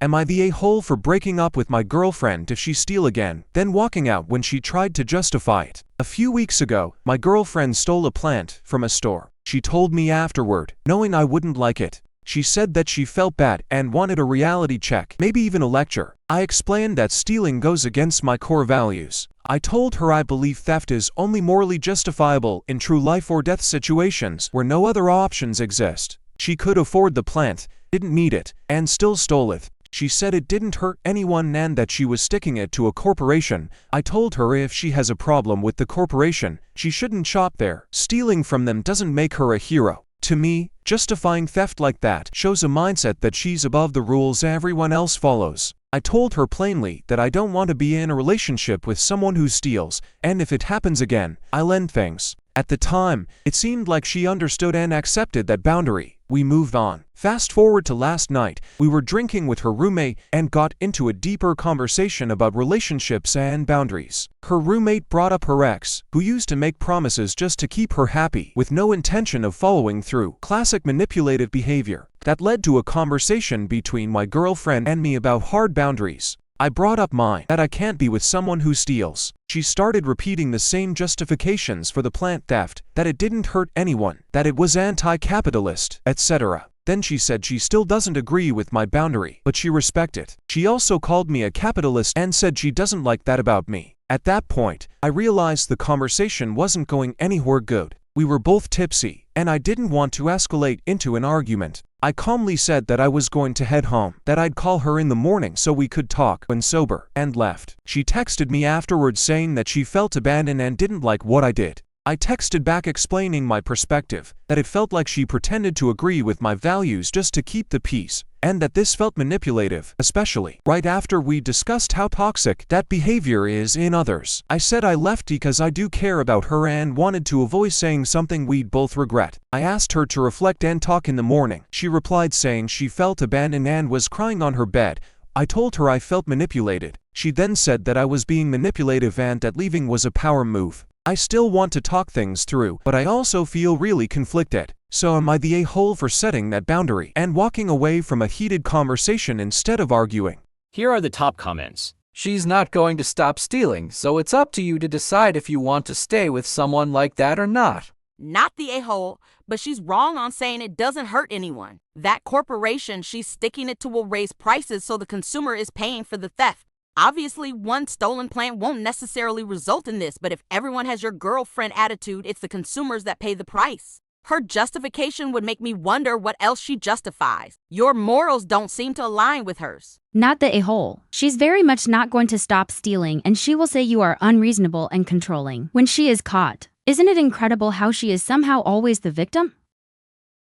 Am I the a-hole for breaking up with my girlfriend if she steals again, then walking out when she tried to justify it? A few weeks ago, my girlfriend stole a plant from a store. She told me afterward, knowing I wouldn't like it. She said that she felt bad and wanted a reality check, maybe even a lecture. I explained that stealing goes against my core values. I told her I believe theft is only morally justifiable in true life or death situations where no other options exist. She could afford the plant, didn't need it, and still stole it. She said it didn't hurt anyone and that she was sticking it to a corporation. I told her if she has a problem with the corporation, she shouldn't shop there. Stealing from them doesn't make her a hero. To me, justifying theft like that shows a mindset that she's above the rules everyone else follows. I told her plainly that I don't want to be in a relationship with someone who steals, and if it happens again, I'll end things. At the time, it seemed like she understood and accepted that boundary. We moved on. Fast forward to last night, we were drinking with her roommate and got into a deeper conversation about relationships and boundaries. Her roommate brought up her ex, who used to make promises just to keep her happy, with no intention of following through. Classic manipulative behavior. That led to a conversation between my girlfriend and me about hard boundaries. I brought up mine, that I can't be with someone who steals. She started repeating the same justifications for the plant theft, that it didn't hurt anyone, that it was anti-capitalist, etc. Then she said she still doesn't agree with my boundary, but she respects it. She also called me a capitalist and said she doesn't like that about me. At that point, I realized the conversation wasn't going anywhere good. We were both tipsy, and I didn't want to escalate into an argument. I calmly said that I was going to head home, that I'd call her in the morning so we could talk when sober, and left. She texted me afterwards saying that she felt abandoned and didn't like what I did. I texted back explaining my perspective, that it felt like she pretended to agree with my values just to keep the peace, and that this felt manipulative, especially right after we discussed how toxic that behavior is in others. I said I left because I do care about her and wanted to avoid saying something we'd both regret. I asked her to reflect and talk in the morning. She replied saying she felt abandoned and was crying on her bed. I told her I felt manipulated. She then said that I was being manipulative and that leaving was a power move. I still want to talk things through, but I also feel really conflicted. So am I the a-hole for setting that boundary and walking away from a heated conversation instead of arguing? Here are the top comments. She's not going to stop stealing, so it's up to you to decide if you want to stay with someone like that or not. Not the a-hole, but she's wrong on saying it doesn't hurt anyone. That corporation she's sticking it to will raise prices so the consumer is paying for the theft. Obviously, one stolen plant won't necessarily result in this, but if everyone has your girlfriend attitude, it's the consumers that pay the price. Her justification would make me wonder what else she justifies. Your morals don't seem to align with hers. Not the a-hole. She's very much not going to stop stealing, and she will say you are unreasonable and controlling when she is caught. Isn't it incredible how she is somehow always the victim?